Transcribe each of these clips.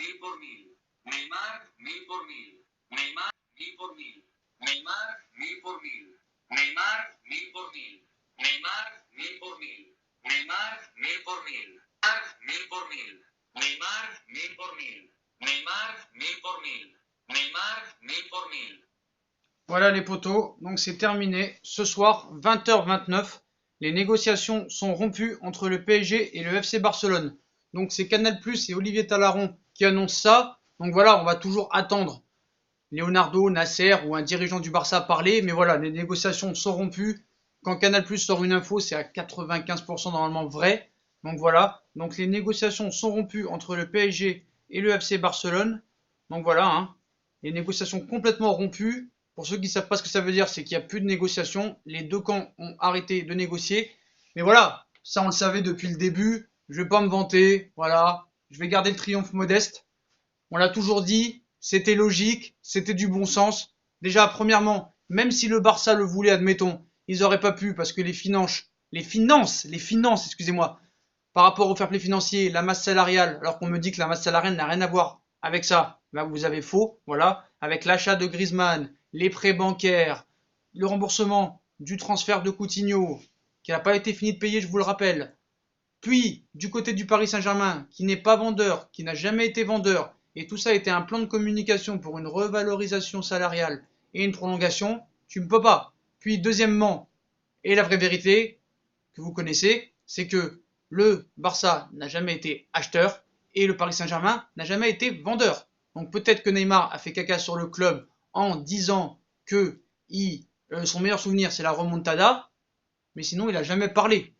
1000 por 1000. Neymar, 1000 por 1000. Neymar, 1000 por 1000. Neymar, 1000 por 1000. Neymar, 1000 por 1000. Neymar, 1000 por 1000. Neymar, 1000 por 1000. Neymar, 1000 por 1000. Neymar, 1000 por 1000. Neymar, 1000 por 1000. Neymar, 1000 por 1000. Voilà les potos, donc c'est terminé. Ce soir, 20h29, les négociations sont rompues entre le PSG et le FC Barcelone. Donc c'est Canal+ et Olivier Talaron qui annoncent ça. Donc voilà, on va toujours attendre Leonardo, Nasser ou un dirigeant du Barça parler. Mais voilà, les négociations sont rompues. Quand Canal+ sort une info, c'est à 95% normalement vrai. Donc voilà, donc les négociations sont rompues entre le PSG et le FC Barcelone. Donc voilà, hein, les négociations complètement rompues. Pour ceux qui ne savent pas ce que ça veut dire, c'est qu'il n'y a plus de négociations. Les deux camps ont arrêté de négocier. Mais voilà, ça on le savait depuis le début. Je ne vais pas me vanter, voilà. Je vais garder le triomphe modeste. On l'a toujours dit, c'était logique, c'était du bon sens. Déjà, premièrement, même si le Barça le voulait, admettons, ils n'auraient pas pu parce que les finances, excusez-moi, par rapport au fair play financier, la masse salariale, alors qu'on me dit que la masse salariale n'a rien à voir avec ça, ben vous avez faux, voilà, avec l'achat de Griezmann, les prêts bancaires, le remboursement du transfert de Coutinho, qui n'a pas été fini de payer, je vous le rappelle. Puis, du côté du Paris Saint-Germain, qui n'est pas vendeur, qui n'a jamais été vendeur, et tout ça a été un plan de communication pour une revalorisation salariale et une prolongation, tu ne peux pas. Puis, deuxièmement, et la vraie vérité que vous connaissez, c'est que le Barça n'a jamais été acheteur et le Paris Saint-Germain n'a jamais été vendeur. Donc peut-être que Neymar a fait caca sur le club en disant que son meilleur souvenir c'est la remontada, mais sinon il n'a jamais parlé.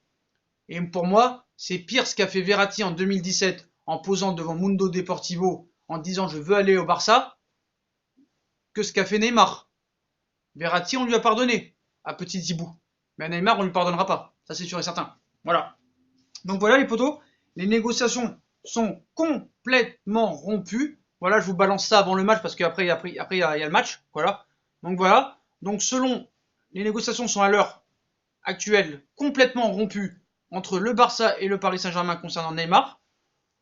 Et pour moi, c'est pire ce qu'a fait Verratti en 2017 en posant devant Mundo Deportivo en disant je veux aller au Barça que ce qu'a fait Neymar. Verratti, on lui a pardonné à petit Zibou. Mais à Neymar, on lui pardonnera pas. Ça, c'est sûr et certain. Voilà. Donc voilà les potos, les négociations sont complètement rompues. Voilà, je vous balance ça avant le match parce qu'après il y a le match. Voilà. Donc voilà. Donc selon les négociations sont à l'heure actuelle complètement rompues entre le Barça et le Paris Saint-Germain concernant Neymar.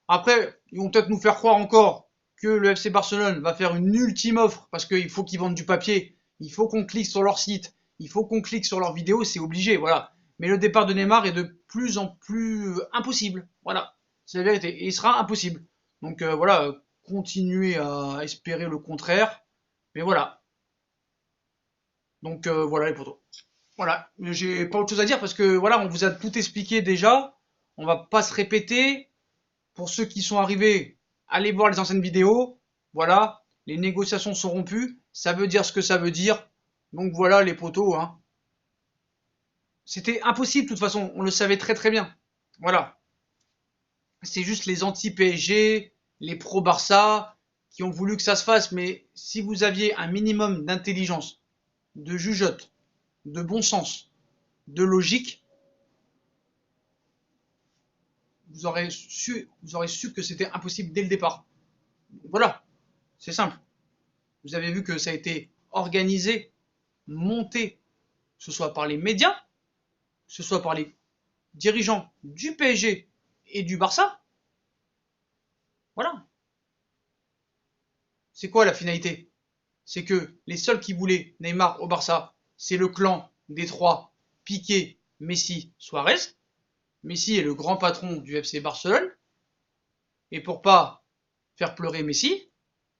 Après, ils vont peut-être nous faire croire encore que le FC Barcelone va faire une ultime offre parce qu'il faut qu'ils vendent du papier. Il faut qu'on clique sur leur site. Il faut qu'on clique sur leurs vidéos. C'est obligé, voilà. Mais le départ de Neymar est de plus en plus impossible. Voilà, c'est la vérité. Et il sera impossible. Donc voilà, continuez à espérer le contraire. Mais voilà. Donc voilà les potos. Voilà, j'ai pas autre chose à dire parce que voilà, on vous a tout expliqué déjà. On va pas se répéter. Pour ceux qui sont arrivés, allez voir les anciennes vidéos. Voilà, les négociations sont rompues. Ça veut dire ce que ça veut dire. Donc voilà les potos, hein. C'était impossible de toute façon, on le savait très très bien. Voilà. C'est juste les anti-PSG, les pro-Barça qui ont voulu que ça se fasse, mais si vous aviez un minimum d'intelligence, de jugeote, de bon sens, de logique, vous aurez su que c'était impossible dès le départ. Voilà, c'est simple. Vous avez vu que ça a été organisé, monté, que ce soit par les médias, que ce soit par les dirigeants du PSG et du Barça. Voilà. C'est quoi la finalité? C'est que les seuls qui voulaient Neymar au Barça, c'est le clan des trois, Piqué, Messi, Suarez. Messi est le grand patron du FC Barcelone. Et pour pas faire pleurer Messi,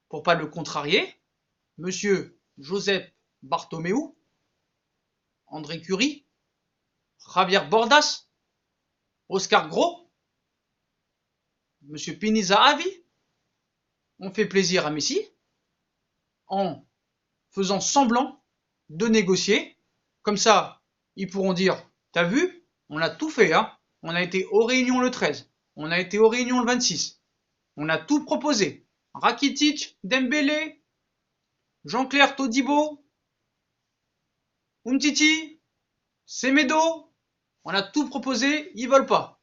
pour pas le contrarier, monsieur Josep Bartomeu, André Curie, Javier Bordas, Oscar Gros, monsieur Pini Zahavi ont fait plaisir à Messi en faisant semblant de négocier. Comme ça, ils pourront dire, t'as vu, on a tout fait, hein. On a été aux réunions le 13, on a été aux réunions le 26, on a tout proposé. Rakitic, Dembélé, Jean-Claire Todibo, Umtiti, Semedo, on a tout proposé, ils veulent pas.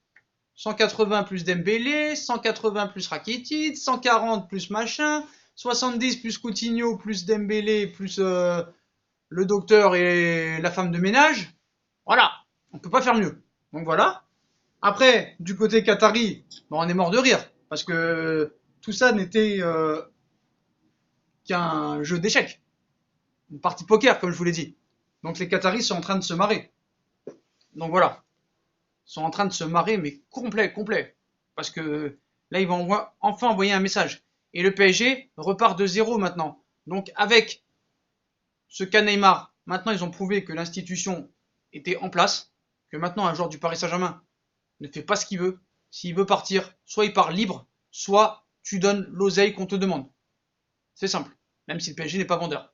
180 plus Dembélé, 180 plus Rakitic, 140 plus machin, 70 plus Coutinho plus Dembélé plus le docteur et la femme de ménage. Voilà, on peut pas faire mieux. Donc voilà. Après, du côté qatari, on est mort de rire parce que tout ça n'était qu'un jeu d'échecs. Une partie poker, comme je vous l'ai dit. Donc les Qataris sont en train de se marrer. Donc voilà. Ils sont en train de se marrer, mais complet. Parce que là, ils vont enfin envoyer un message. Et le PSG repart de zéro maintenant. Donc avec ce cas Neymar, maintenant ils ont prouvé que l'institution était en place. Que maintenant un joueur du Paris Saint-Germain ne fait pas ce qu'il veut. S'il veut partir, soit il part libre, soit tu donnes l'oseille qu'on te demande. C'est simple. Même si le PSG n'est pas vendeur.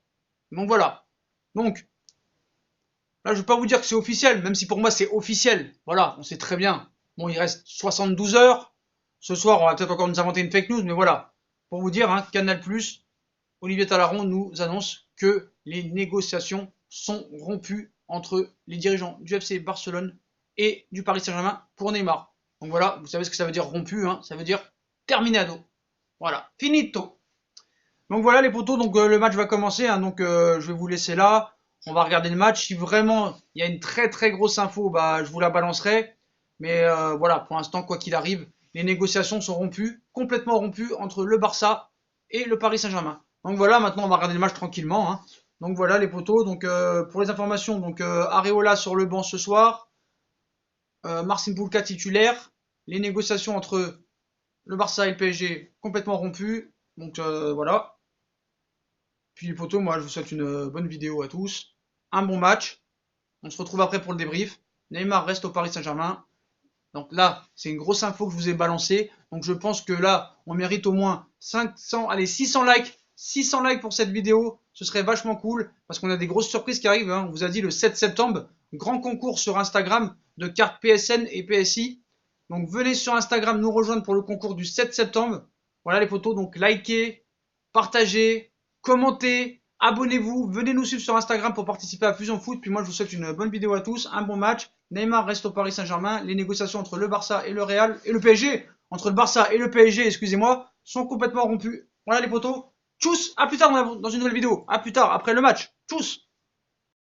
Donc voilà. Donc, là, je ne vais pas vous dire que c'est officiel, même si pour moi c'est officiel. Voilà, on sait très bien. Bon, il reste 72 heures. Ce soir, on va peut-être encore nous inventer une fake news, mais voilà. Pour vous dire, hein, Canal+, Olivier Talaron nous annonce que les négociations sont rompues entre les dirigeants du FC Barcelone et du Paris Saint-Germain pour Neymar. Donc voilà, vous savez ce que ça veut dire rompu, hein, ça veut dire terminado. Voilà, finito. Donc voilà les potos, donc le match va commencer, hein, donc je vais vous laisser là. On va regarder le match. Si vraiment il y a une très grosse info, bah je vous la balancerai. Mais voilà, pour l'instant, quoi qu'il arrive, les négociations sont rompues, complètement rompues entre le Barça et le Paris Saint-Germain. Donc voilà, maintenant on va regarder le match tranquillement, hein. Donc voilà les potos. Donc pour les informations, donc Areola sur le banc ce soir, Marcin Bulka titulaire. Les négociations entre le Barça et le PSG complètement rompues. Donc voilà. Puis les potos, moi je vous souhaite une bonne vidéo à tous. Un bon match. On se retrouve après pour le débrief. Neymar reste au Paris Saint-Germain. Donc là, c'est une grosse info que je vous ai balancée. Donc je pense que là, on mérite au moins 500, allez 600 likes. 600 likes pour cette vidéo. Ce serait vachement cool parce qu'on a des grosses surprises qui arrivent, hein. On vous a dit le 7 septembre. Grand concours sur Instagram de cartes PSN et PSI. Donc venez sur Instagram nous rejoindre pour le concours du 7 septembre. Voilà les potos. Donc likez, partagez, commentez, abonnez-vous, venez nous suivre sur Instagram pour participer à Fusion Foot. Puis moi je vous souhaite une bonne vidéo à tous, un bon match. Neymar reste au Paris Saint-Germain. Les négociations entre le Barça et le Real et le PSG, entre le Barça et le PSG, excusez-moi, sont complètement rompues. Voilà les potos. Tchuss, à plus tard dans une nouvelle vidéo. À plus tard après le match. Tchuss.